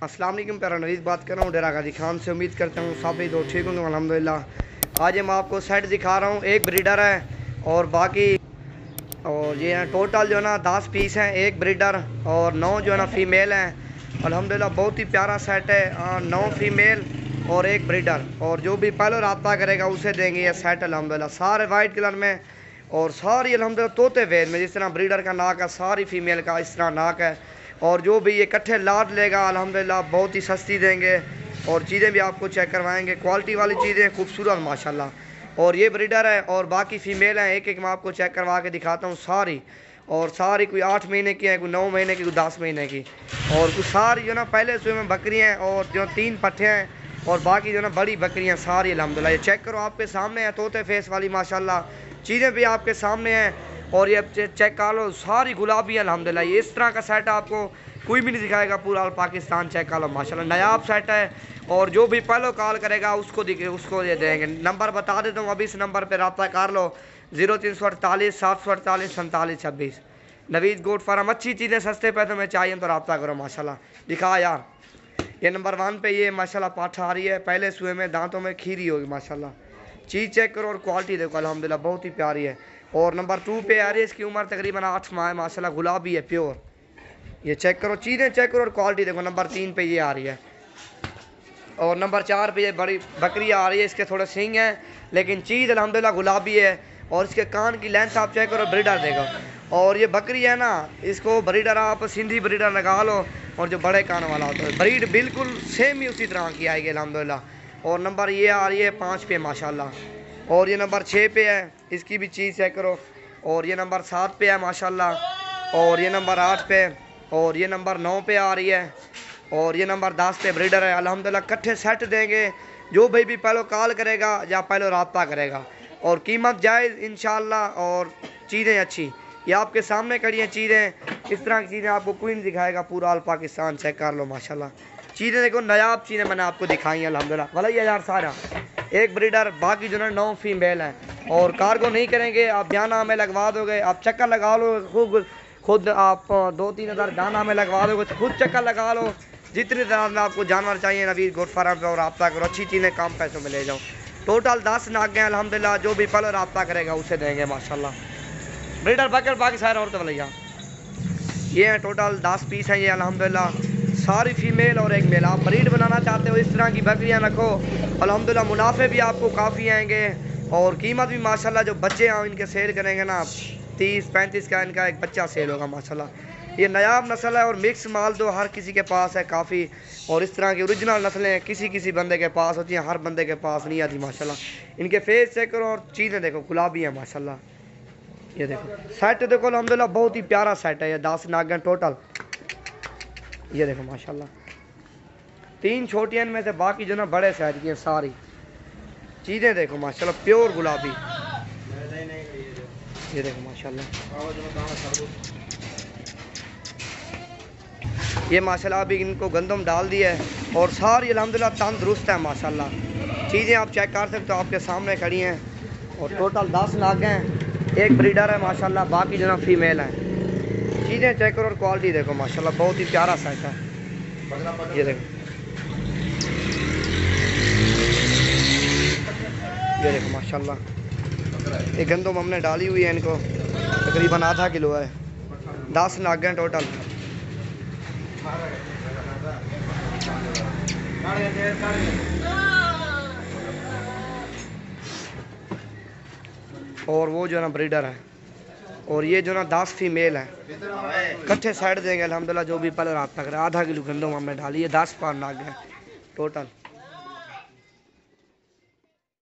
अस्सलाम वालेकुम, प्यारा नवीद बात कर रहा हूँ डेरा गाजी खान से। उम्मीद करता हूँ सब तो ठीक होंगे अल्हम्दुलिल्लाह। आज मैं आपको सेट दिखा रहा हूँ। एक ब्रीडर है और बाकी और ये है टोटल जो है ना 10 पीस हैं, एक ब्रीडर और 9 जो है ना फीमेल हैं। अल्हम्दुलिल्लाह बहुत ही प्यारा सेट है। 9 फीमेल और एक ब्रीडर, और जो भी पहले रब्ता करेगा उसे देंगे ये सेट अल्हम्दुलिल्लाह। सारे वाइट कलर में और सारी अल्हम्दुलिल्लाह तोते वेद में, जिस तरह ब्रीडर का नाक है सारी फीमेल का इस तरह नाक है। और जो भी ये इकट्ठे लाद लेगा अल्हम्दुलिल्लाह बहुत ही सस्ती देंगे और चीज़ें भी आपको चेक करवाएंगे, क्वालिटी वाली चीज़ें खूबसूरत माशाल्लाह। और ये ब्रीडर है और बाकी फ़ीमेल हैं। एक एक मैं आपको चेक करवा के दिखाता हूँ सारी। और सारी कोई 8 महीने की है, कोई 9 महीने की, कोई 10 महीने की। और कुछ सारी जो ना पहले सुबह में बकरियाँ हैं और जो 3 पट्ठे हैं और बाकी जो ना बड़ी बकरियाँ सारी अल्हम्दुलिल्लाह। ये चेक करो, आपके सामने है तोते फेस वाली माशाल्लाह, चीज़ें भी आपके सामने हैं। और ये चेक कर लो सारी गुलाबी अल्हम्दुलिल्लाह। ये इस तरह का सेट आपको कोई भी नहीं दिखाएगा पूरा पाकिस्तान। चेक कर लो माशाल्लाह, नायाब सेट है। और जो भी पहले कॉल करेगा उसको ये देंगे। नंबर बता देता हूँ, अभी इस नंबर पर रब्ता कर लो 0348 748 47 26। Naveed goat farm. अच्छी चीज़ें सस्ते पैसों में चाहिए तो रब्ता करो माशाल्लाह। दिखा यार, ये नंबर 1 पे ये माशाल्लाह पाठा आ रही है, पहले सुए में दांतों में खीरी होगी माशाल्लाह। चीज़ चेक करो और क्वालिटी देखो अल्हम्दुलिल्लाह बहुत ही प्यारी है। और नंबर 2 पे आ रही है, इसकी उम्र तकरीबन 8 माह है माशाल्लाह, गुलाबी है प्योर। ये चेक करो, चीज़ें चेक करो और क्वालिटी देखो। नंबर 3 पे ये आ रही है और नंबर 4 पे ये बड़ी बकरी आ रही है। इसके थोड़े सींग हैं लेकिन चीज़ अल्हम्दुलिल्लाह गुलाबी है। और इसके कान की लेंथ आप चेक करो, ब्रीडर देखो। और ये बकरी है ना, इसको ब्रीडर आप सिंधी ब्रीडर लगा लो और जो बड़े कान वाला होता है, ब्रीड बिल्कुल सेम ही उसी तरह की आएगी अल्हम्दुलिल्लाह। और नंबर ये आ रही है 5 पे माशाल्लाह। और ये नंबर 6 पे है, इसकी भी चीज़ चेक करो। और ये नंबर 7 पे है माशाल्लाह। और ये नंबर 8 पे, और ये नंबर 9 पे आ रही है। और ये नंबर 10 पे ब्रीडर है अल्हम्दुलिल्लाह। इकट्ठे सेट देंगे, जो भाई भी पहले कॉल करेगा या पहले रब्ता करेगा। और कीमत जायज़ इंशाल्लाह और चीज़ें अच्छी। ये आपके सामने खड़ी हैं चीज़ें, इस तरह की चीज़ें आपको कोई नहीं दिखाएगा पूरा ऑल पाकिस्तान। चेक कर लो माशाल्लाह, चीज़ें देखो, नायाब चीज़ें मैंने आपको दिखाई हैं अल्हम्दुलिल्लाह। भले यार सारा एक ब्रीडर, बाकी जो ना 9 फीमेल हैं। और कार्गो नहीं करेंगे, आप जाना में लगवा दोगे, आप चक्कर लगा लो खुद आप 2-3 हज़ार दाना में लगवा दोगे, खुद चक्कर लगा लो। जितनी तरह में आपको जानवर चाहिए नवीद गोट फार्म पे और रब्ता करो, अच्छी चीज़ें कम पैसों में ले जाओ। टोटल 10 नाग हैं अल्हम्दुलिल्लाह, जो भी पहले रब्ता करेगा उसे देंगे माशाल्लाह। ब्रीडर बकर बाकी सारे और तो भैया ये हैं टोटल 10 पीस हैं ये अल्हम्दुलिल्लाह, सारी फीमेल और एक मेल। आप ब्रीड बनाना चाहते हो, इस तरह की बकरियां रखो अल्हम्दुलिल्लाह, मुनाफे भी आपको काफ़ी आएंगे और कीमत भी माशाल्लाह। जो बच्चे हैं इनके सेल करेंगे ना 30-35 का इनका एक बच्चा सेल होगा माशाल्लाह। ये नायाब नस्ल है और मिक्स माल तो हर किसी के पास है काफ़ी। और इस तरह की ओरिजिनल नस्लें किसी बंदे के पास होती हैं, हर बंदे के पास नहीं आती माशाल्लाह। इनके फेस चेक करो और चीज़ें देखो, गुलाबी हैं माशाल्लाह। ये देखो सेट देखो अल्हम्दुलिल्लाह बहुत ही प्यारा सेट है। ये 10 नाग हैं टोटल। ये देखो माशाल्लाह, 3 छोटियां में से बाकी जो ना बड़े साइज की हैं सारी। चीज़ें देखो माशाल्लाह प्योर गुलाबी। ये देखो माशाल्लाह, ये माशाल्लाह अभी इनको गंदम डाल दिया है और सारी अल्हम्दुलिल्लाह तंदुरुस्त है माशाल्लाह। चीज़ें आप चेक कर सकते हो, आपके सामने खड़ी हैं। और टोटल 10 नाग हैं, एक ब्रीडर है माशाल्लाह, बाकी जो ना फीमेल हैं। चीज़ें चेक करो और क्वालिटी देखो माशाल्लाह, बहुत ही प्यारा सेट है। ये देखो, ये देखो माशाल्लाह, ये गंदम हमने डाली हुई है, इनको तकरीबन आधा किलो है। 10 नाग हैं टोटल। और वो जो ना ब्रीडर है और ये जो ना 10 फीमेल है। इकट्ठे साइड देंगे अल्हम्दुलिल्लाह, जो भी पहले रब्ता करे। आधा किलो गंदम हमने डाली है, 10 पार नाग है टोटल।